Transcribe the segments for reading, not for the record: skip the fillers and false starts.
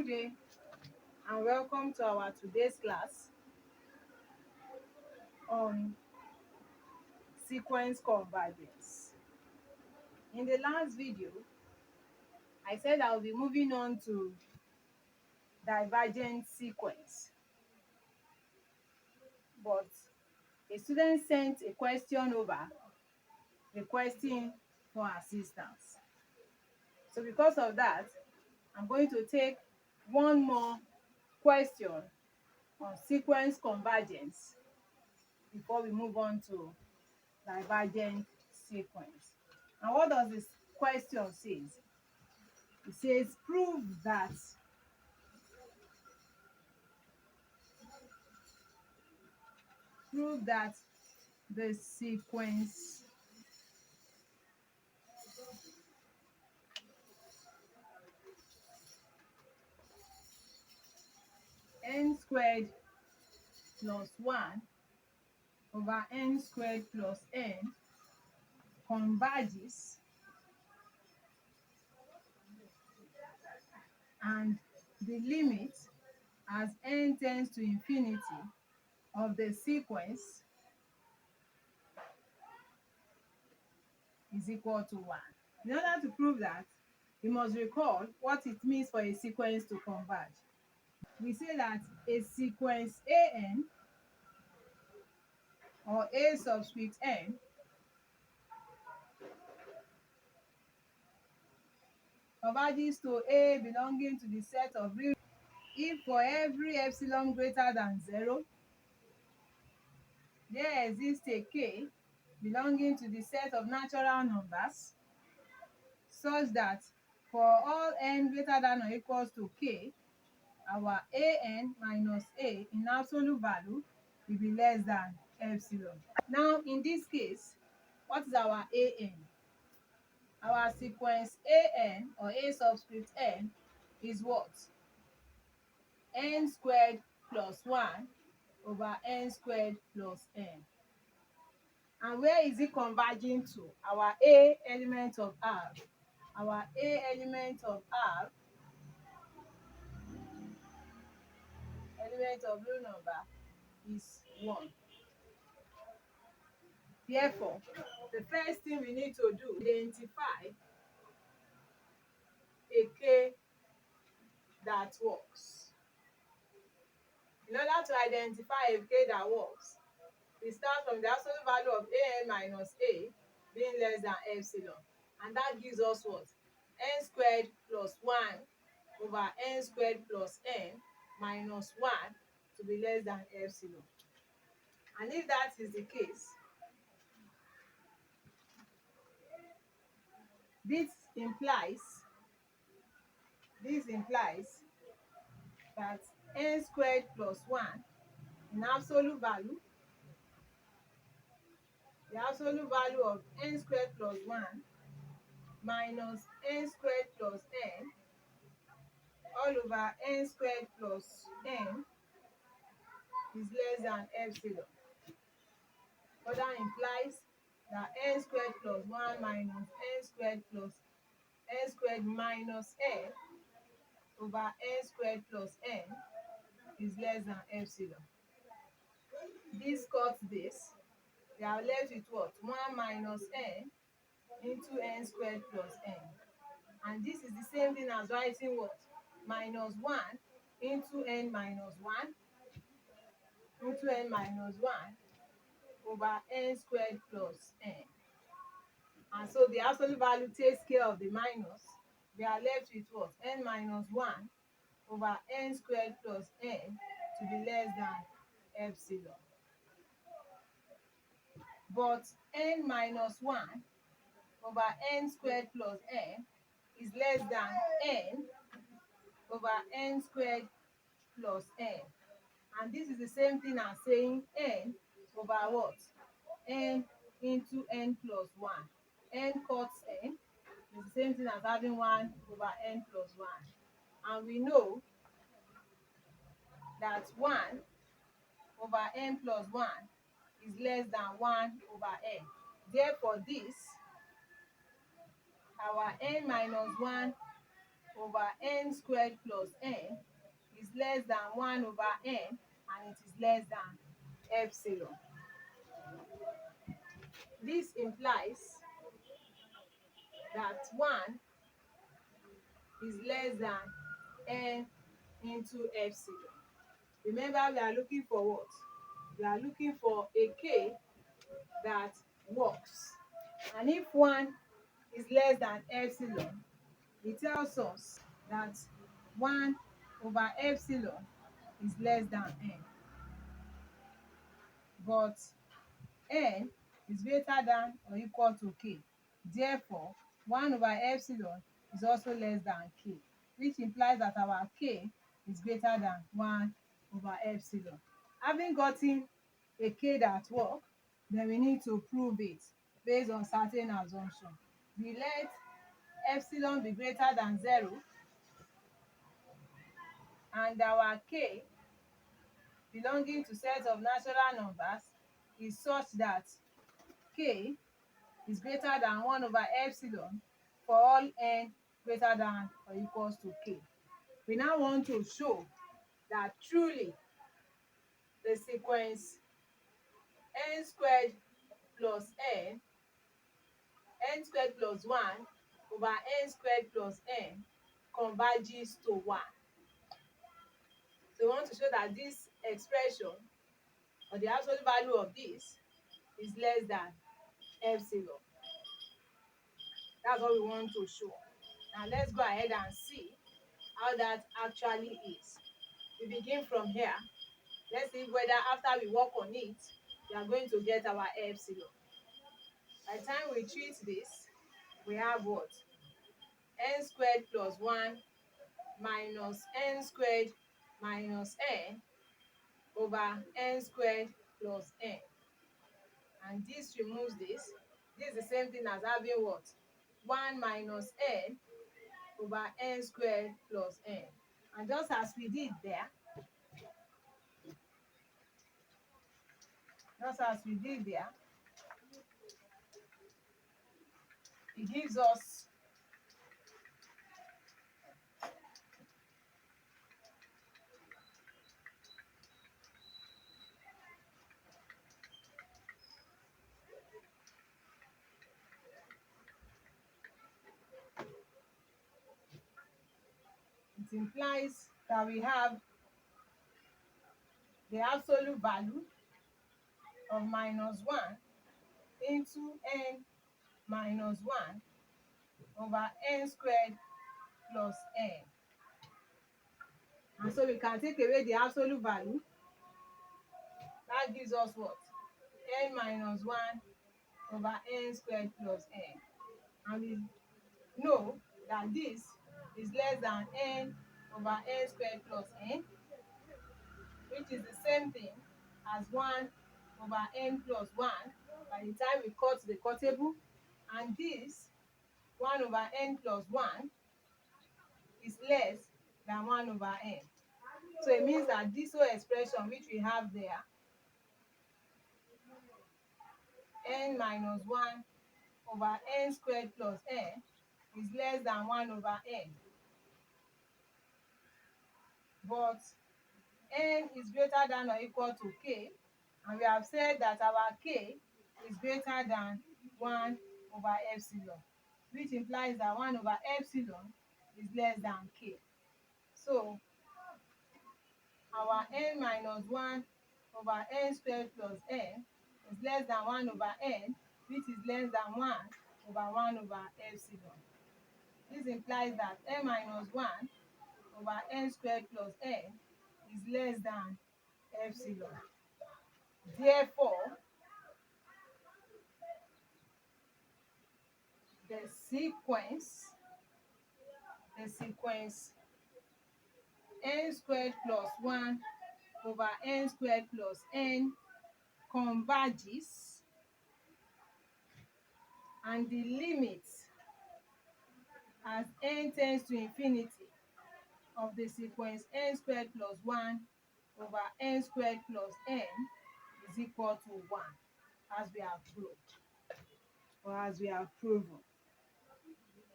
Good day and welcome to our today's class on sequence convergence. In the last video, I said I will be moving on to divergent sequence, but a student sent a question over requesting for assistance. So because of that, I'm going to take one more question on sequence convergence before we move on to divergent sequence. And what does this question say? It says prove that the sequence n squared plus 1 over n squared plus n converges, and the limit as n tends to infinity of the sequence is equal to 1. In order to prove that, we must recall what it means for a sequence to converge. We say that a sequence an or a subscript n converges to a belonging to the set of real if for every epsilon greater than 0 there exists a k belonging to the set of natural numbers such that for all n greater than or equals to k, our an minus a in absolute value will be less than epsilon. Now in this case, what is our an? Our sequence an or a subscript n is what? N squared plus 1 over n squared plus n. And where is it converging to? Our a element of R. Our a element of R, element of real number, is 1. Therefore, the first thing we need to do is identify a k that works. In order to identify a k that works, we start from the absolute value of an minus a being less than epsilon. And that gives us what? N squared plus 1 over n squared plus n minus 1 to be less than epsilon. And if that is the case, this implies that n squared plus 1 in absolute value, the absolute value of n squared plus 1 minus n squared plus n all over n squared plus n is less than epsilon. Further implies that n squared plus 1 minus n squared plus n squared minus n over n squared plus n is less than epsilon. This cuts this. We are left with what? 1 minus n into n squared plus n. And this is the same thing as writing what? Minus 1 into n minus 1 into n minus 1 over n squared plus n. And so the absolute value takes care of the minus. We are left with what? N minus 1 over n squared plus n to be less than epsilon. But n minus 1 over n squared plus n is less than n over n squared plus n. And this is the same thing as saying n over what? N into n plus 1. N cuts n is the same thing as having 1 over n plus 1. And we know that 1 over n plus 1 is less than 1 over n. Therefore, this, our n minus 1 over n squared plus n is less than 1 over n, and it is less than epsilon. This implies that 1 is less than n into epsilon. Remember, we are looking for what? We are looking for a k that works. And if 1 is less than epsilon, it tells us that 1 over epsilon is less than n. But n is greater than or equal to k. Therefore, 1 over epsilon is also less than k, which implies that our k is greater than 1 over epsilon. Having gotten a k that works, then we need to prove it based on certain assumptions. We let epsilon be greater than 0, and our k belonging to set of natural numbers is such that k is greater than 1 over epsilon for all n greater than or equals to k. We now want to show that truly the sequence n squared plus n squared plus 1 over n squared plus n converges to 1. So we want to show that this expression, or the absolute value of this, is less than epsilon. That's what we want to show. Now let's go ahead and see how that actually is. We begin from here. Let's see whether after we work on it, we are going to get our epsilon. By the time we treat this, we have what? N squared plus 1 minus n squared minus n over n squared plus n. And this removes this. This is the same thing as having what? 1 minus n over n squared plus n. And just as we did there, it gives us it implies that we have the absolute value of minus 1 into n minus 1 over n squared plus n. And so we can take away the absolute value. That gives us what? N minus 1 over n squared plus n. And we know that this is less than n over n squared plus n, which is the same thing as 1 over n plus 1 by the time we cut the cuttable. And this 1 over n plus 1 is less than 1 over n. So it means that this whole expression which we have there, n minus 1 over n squared plus n, is less than 1 over n. But n is greater than or equal to k, and we have said that our k is greater than 1 over epsilon, which implies that 1 over epsilon is less than k. So our n minus 1 over n squared plus n is less than 1 over n, which is less than 1 over 1 over epsilon. This implies that n minus 1 over n squared plus n is less than epsilon. Therefore, the sequence n squared plus 1 over n squared plus n converges, and the limit as n tends to infinity of the sequence n squared plus 1 over n squared plus n is equal to 1, as we have proved, or as we have proven.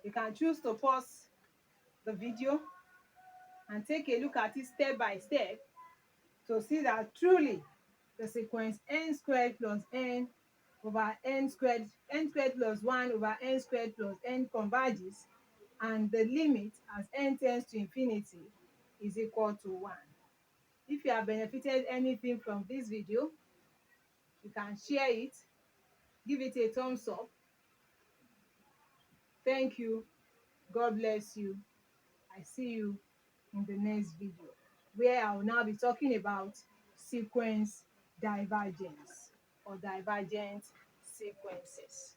You can choose to pause the video and take a look at it step by step to see that truly the sequence n squared plus n over n squared plus 1 over n squared plus n converges, and the limit as n tends to infinity is equal to 1. If you have benefited anything from this video, you can share it, give it a thumbs up. Thank you. God bless you. I see you in the next video, where I will now be talking about sequence divergence or divergent sequences.